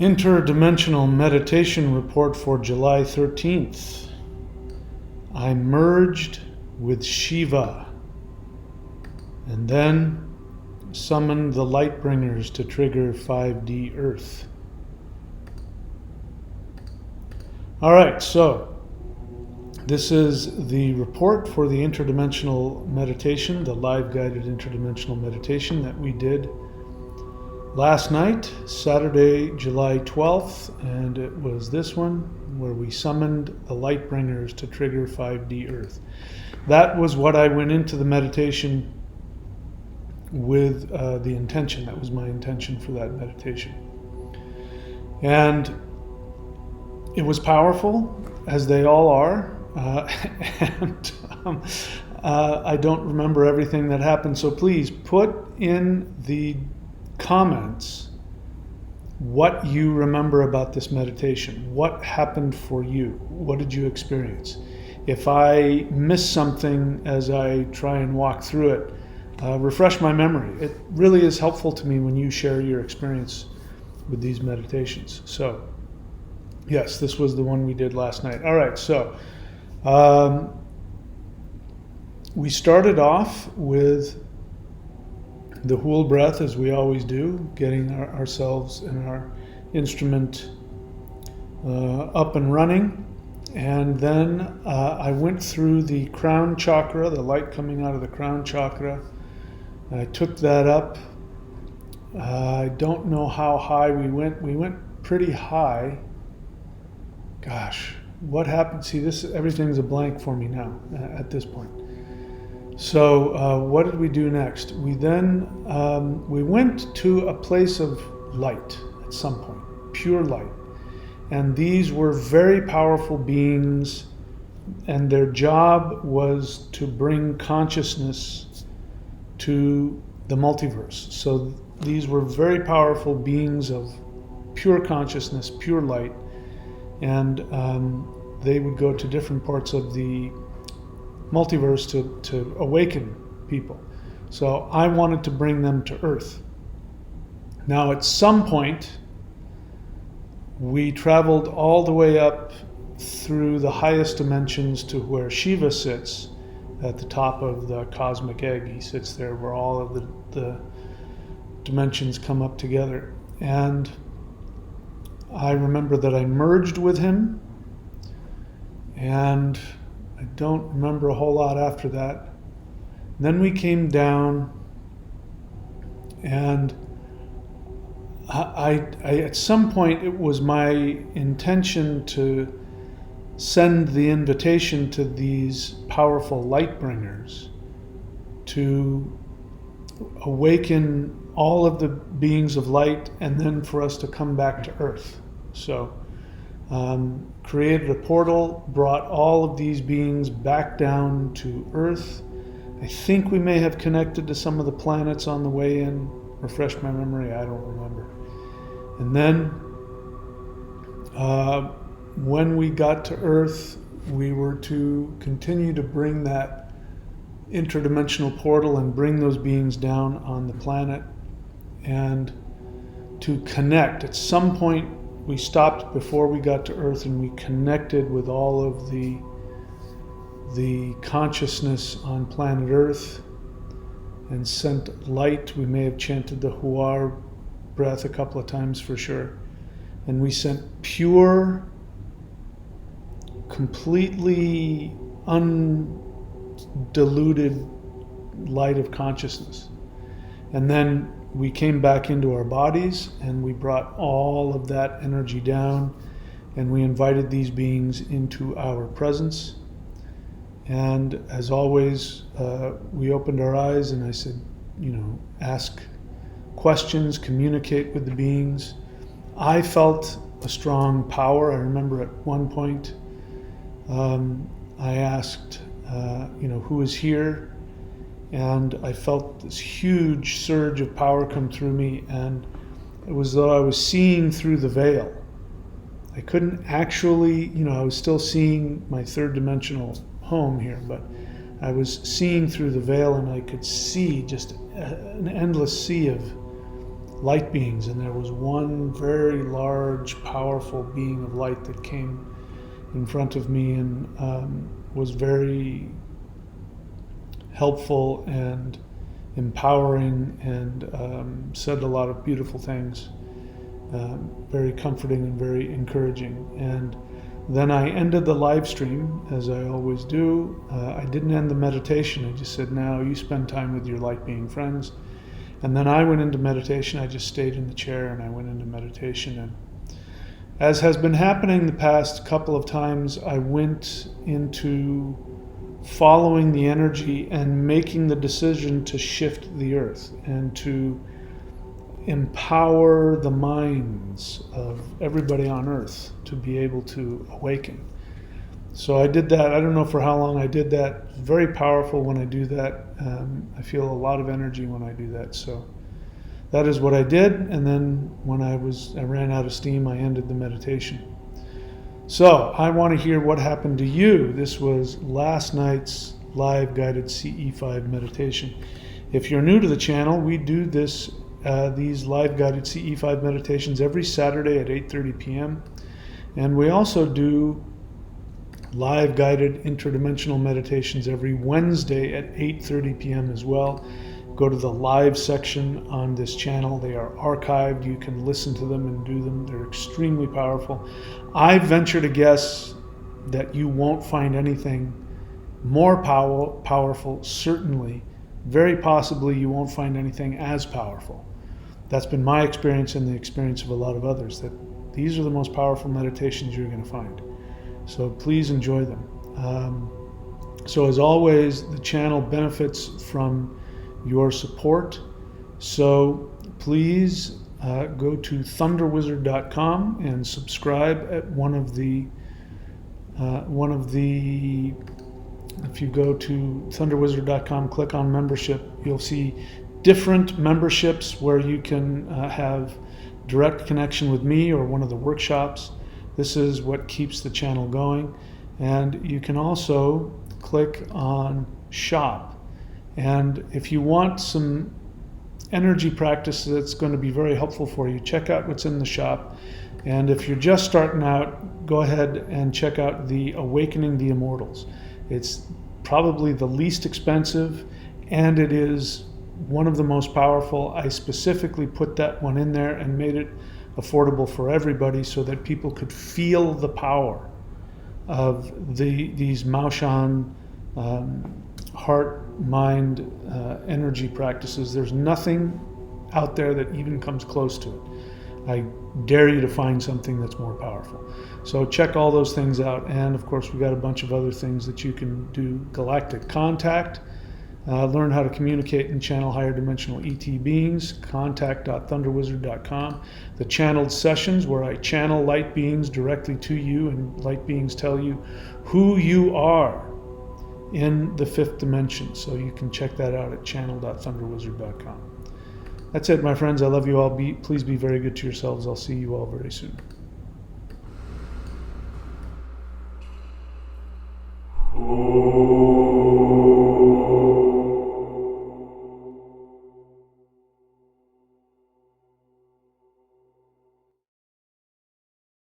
Interdimensional meditation report for July 13th. I merged with Shiva and then summoned the light bringers to trigger 5D Earth. All right, so this is the report for the interdimensional meditation, the live guided interdimensional meditation that we did last night, Saturday, July 12th, and it was this one where we summoned the light bringers to trigger 5D Earth. That was what I went into the meditation with the intention. That was my intention for that meditation. And it was powerful, as they all are, and I don't remember everything that happened, so please put in the comments what you remember about this meditation. What happened for you? What did you experience? If I miss something as I try and walk through it, refresh my memory. It really is helpful to me when you share your experience with these meditations. So, yes, this was the one we did last night. All right, so we started off with the whole breath, as we always do, getting ourselves and our instrument up and running. And then I went through the crown chakra, the light coming out of the crown chakra. I took that up. I don't know how high we went. We went pretty high. Gosh, what happened? See, everything's a blank for me now at this point. So what did we do next? We then we went to a place of light at some point, pure light. And these were very powerful beings, and their job was to bring consciousness to the multiverse. So these were very powerful beings of pure consciousness, pure light, and they would go to different parts of the multiverse to awaken people. So I wanted to bring them to Earth. Now at some point, we traveled all the way up through the highest dimensions to where Shiva sits at the top of the cosmic egg. He sits there where all of the dimensions come up together. And I remember that I merged with him, and I don't remember a whole lot after that. Then we came down, and I at some point it was my intention to send the invitation to these powerful light bringers to awaken all of the beings of light, and then for us to come back to Earth. So created a portal, brought all of these beings back down to Earth. I think we may have connected to some of the planets on the way in. Refresh my memory, I don't remember. And then when we got to Earth, we were to continue to bring that interdimensional portal and bring those beings down on the planet and to connect. At some point, we stopped before we got to Earth, and we connected with all of the consciousness on planet Earth and sent light. We may have chanted the Huar breath a couple of times for sure. And we sent pure, completely undiluted light of consciousness. And then we came back into our bodies, and we brought all of that energy down, and we invited these beings into our presence. And as always, we opened our eyes, and I said, ask questions, communicate with the beings. I felt a strong power. I remember at one point, I asked, who is here? And I felt this huge surge of power come through me, and it was as though I was seeing through the veil. I couldn't actually, I was still seeing my third dimensional home here, but I was seeing through the veil, and I could see just an endless sea of light beings, and there was one very large, powerful being of light that came in front of me and was very helpful and empowering and said a lot of beautiful things, very comforting and very encouraging. And then I ended the live stream, as I always do. I didn't end the meditation. I just said, now you spend time with your light being friends. And then I went into meditation. I just stayed in the chair and I went into meditation. And as has been happening the past couple of times, I went into following the energy and making the decision to shift the earth and to empower the minds of everybody on earth to be able to awaken. So I did that. I don't know for how long I did that. It's very powerful when I do that. I feel a lot of energy when I do that. So that is what I did. And then when I ran out of steam, I ended the meditation. So I want to hear what happened to you. This was last night's live guided CE5 meditation. If you're new to the channel, we do these live guided CE5 meditations every Saturday at 8:30 p.m. And we also do live guided interdimensional meditations every Wednesday at 8:30 p.m. as well. Go to the live section on this channel. They are archived. You can listen to them and do them. They're extremely powerful. I venture to guess that you won't find anything more powerful, certainly. Very possibly you won't find anything as powerful. That's been my experience and the experience of a lot of others, that these are the most powerful meditations you're going to find. So please enjoy them. So as always, the channel benefits from your support. So please go to thunderwizard.com and subscribe at one of the if you go to thunderwizard.com, click on membership, you'll see different memberships where you can have direct connection with me or one of the workshops. This is what keeps the channel going. And you can also click on shop. And if you want some energy practice that's going to be very helpful for you, check out what's in the shop. And if you're just starting out, go ahead and check out the Awakening the Immortals. It's probably the least expensive, and it is one of the most powerful. I specifically put that one in there and made it affordable for everybody so that people could feel the power of these Maoshan heart, mind, energy practices. There's nothing out there that even comes close to it. I dare you to find something that's more powerful. So check all those things out. And of course, we've got a bunch of other things that you can do. Galactic Contact, learn how to communicate and channel higher dimensional ET beings, contact.thunderwizard.com. The channeled sessions where I channel light beings directly to you and light beings tell you who you are in the fifth dimension. So you can check that out at channel.thunderwizard.com. That's it, my friends. I love you all. Please be very good to yourselves. I'll see you all very soon.